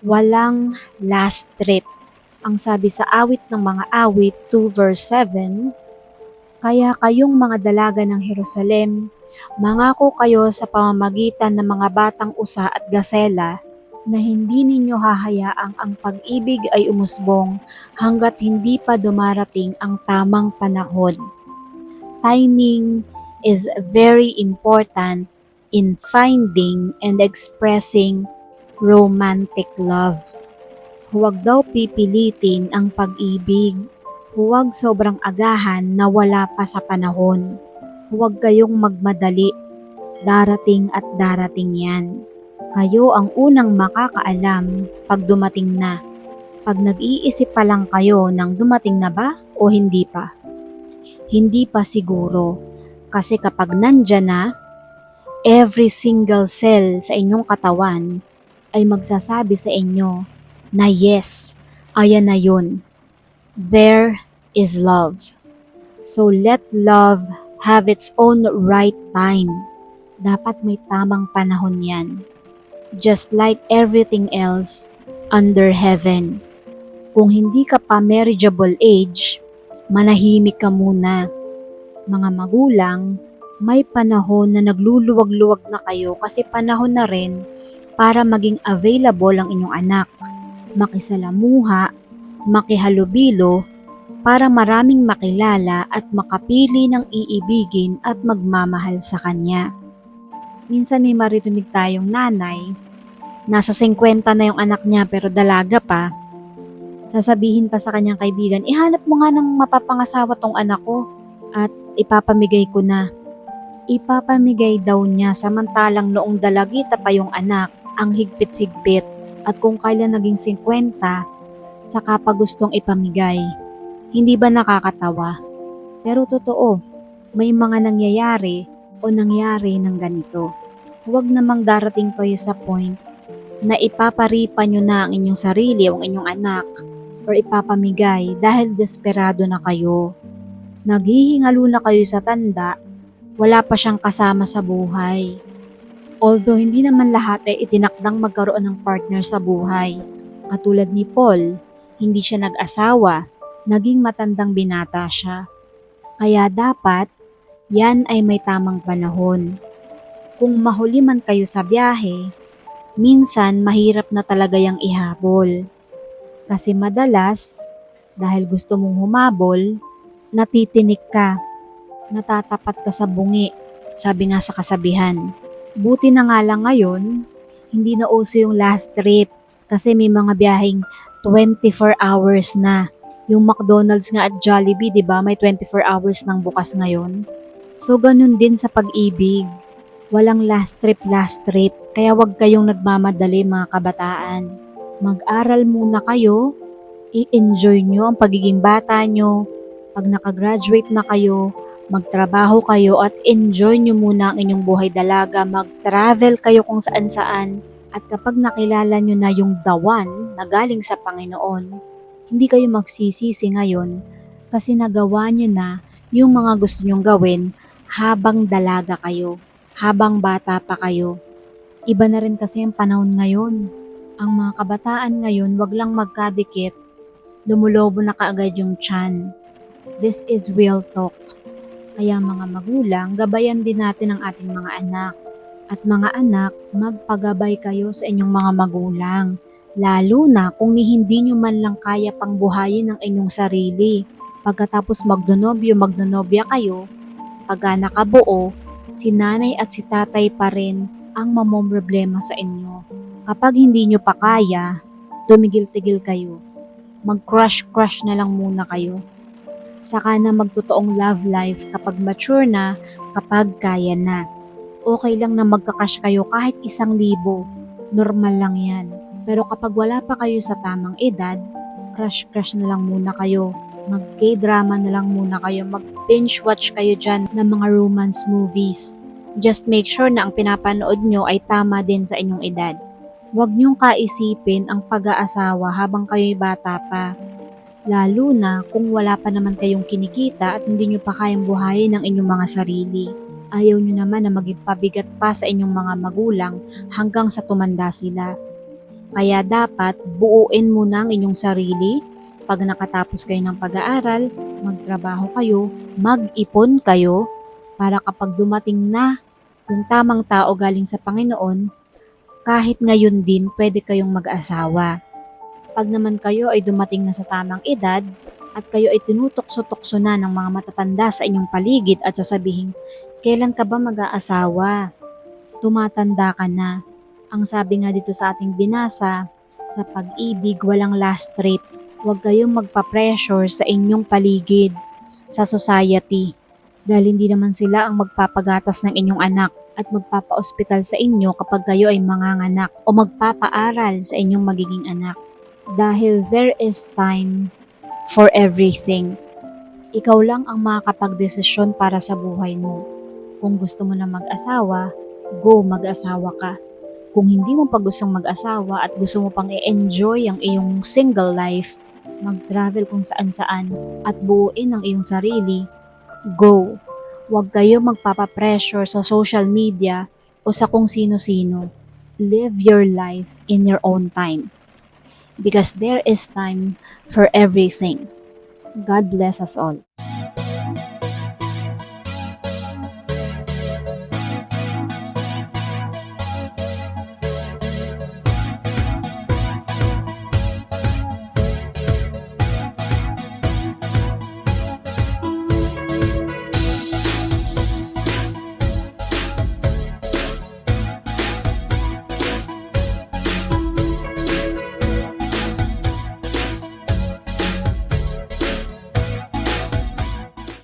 Walang last trip. Ang sabi sa awit ng mga awit 2 verse 7, kaya kayong mga dalaga ng Jerusalem, mangako kayo sa pamamagitan ng mga batang usa at gasela na hindi ninyo hahayaang ang pag-ibig ay umusbong hanggat hindi pa dumarating ang tamang panahon. Timing is very important in finding and expressing romantic love. Huwag daw pipilitin ang pag-ibig. Huwag sobrang agahan na wala pa sa panahon. Huwag kayong magmadali. Darating at darating yan. Kayo ang unang makakaalam pag dumating na. Pag nag-iisip pa lang kayo ng dumating na ba o hindi pa? Hindi pa siguro. Kasi kapag nandyan na, every single cell sa inyong katawan ay magsasabi sa inyo na yes, ayan na yun. There is love. So let love have its own right time. Dapat may tamang panahon yan. Just like everything else under heaven. Kung hindi ka pa marriageable age, manahimik ka muna. Mga magulang, may panahon na nagluluwag-luwag na kayo kasi panahon na rin para maging available ang inyong anak. Makisalamuha, makihalubilo, para maraming makilala at makapili ng iibigin at magmamahal sa kanya. Minsan may maririnig tayong nanay, nasa 50 na yung anak niya pero dalaga pa. Sasabihin pa sa kanyang kaibigan, ihanap mo nga ng mapapangasawa tong anak ko at ipapamigay ko na. Ipapamigay daw niya samantalang noong dalagita pa yung anak, ang higpit-higpit at kung kailan naging 50, saka pa gustong ipamigay. Hindi ba nakakatawa? Pero totoo, may mga nangyayari o nangyari ng ganito. Huwag namang darating kayo sa point na ipaparipa nyo na ang inyong sarili o ang inyong anak or ipapamigay dahil desperado na kayo. Naghihingalo na kayo sa tanda, wala pa siyang kasama sa buhay. Although hindi naman lahat ay itinakdang magkaroon ng partner sa buhay. Katulad ni Paul, hindi siya nag-asawa, naging matandang binata siya. Kaya dapat, yan ay may tamang panahon. Kung mahuli man kayo sa biyahe, minsan mahirap na talaga yang ihabol. Kasi madalas, dahil gusto mong humabol, natitinik ka, natatapat ka sa bungi, sabi nga sa kasabihan. Buti na nga lang ngayon, hindi na uso yung last trip kasi may mga biyaheng 24 hours na. Yung McDonald's nga at Jollibee, di ba, may 24 hours nang bukas ngayon. So ganun din sa pag-ibig. Walang last trip, kaya wag kayong nagmamadali mga kabataan. Mag-aral muna kayo, i-enjoy nyo ang pagiging bata nyo. Pag nakagraduate na kayo, magtrabaho kayo at enjoy nyo muna ang inyong buhay dalaga. Mag-travel kayo kung saan-saan. At kapag nakilala nyo na yung the one na galing sa Panginoon, hindi kayo magsisisi ngayon kasi nagawa nyo na yung mga gusto nyong gawin habang dalaga kayo, habang bata pa kayo. Iba na rin kasi ang panahon ngayon. Ang mga kabataan ngayon, wag lang magkadikit, lumulobo na kaagad yung tiyan. This is real talk. Kaya mga magulang, gabayan din natin ang ating mga anak. At mga anak, magpagabay kayo sa inyong mga magulang. Lalo na kung hindi nyo man lang kaya pang buhayin ang inyong sarili. Pagkatapos magnonobya kayo, pagka nakabuo, si nanay at si tatay pa rin ang mamomroblema sa inyo. Kapag hindi nyo pa kaya, tumigil-tigil kayo. Mag-crush-crush na lang muna kayo. Saka na magtotoong love life kapag mature na, kapag kaya na. Okay lang na magka-crush kayo kahit 1,000. Normal lang yan. Pero kapag wala pa kayo sa tamang edad, crush-crush na lang muna kayo. Mag-K-drama na lang muna kayo. Mag-binge watch kayo dyan ng mga romance movies. Just make sure na ang pinapanood nyo ay tama din sa inyong edad. Huwag nyong kaisipin ang pag-aasawa habang kayo'y bata pa. Lalo na kung wala pa naman kayong kinikita at hindi nyo pa kayang buhayin ang inyong mga sarili. Ayaw nyo naman na maging pabigat pa sa inyong mga magulang hanggang sa tumanda sila. Kaya dapat buuin mo na ang inyong sarili. Pag nakatapos kayo ng pag-aaral, magtrabaho kayo, mag-ipon kayo, para kapag dumating na yung tamang tao galing sa Panginoon, kahit ngayon din pwede kayong mag-asawa. Pag naman kayo ay dumating na sa tamang edad at kayo ay tinutokso-tokso na ng mga matatanda sa inyong paligid at sasabihin, kailan ka ba mag-aasawa? Tumatanda ka na. Ang sabi nga dito sa ating binasa, sa pag-ibig walang last trip. Huwag kayong magpa-pressure sa inyong paligid, sa society. Dahil hindi naman sila ang magpapagatas ng inyong anak at magpapa-ospital sa inyo kapag kayo ay manganganak o magpapaaral sa inyong magiging anak. Dahil there is time for everything. Ikaw lang ang makakapagdesisyon para sa buhay mo. Kung gusto mo na mag-asawa, go mag-asawa ka. Kung hindi mo pa gustong mag-asawa at gusto mo pang i-enjoy ang iyong single life, mag-travel kung saan-saan at buuin ang iyong sarili, go. Huwag kayo magpapa-pressure sa social media o sa kung sino-sino. Live your life in your own time. Because there is time for everything. God bless us all.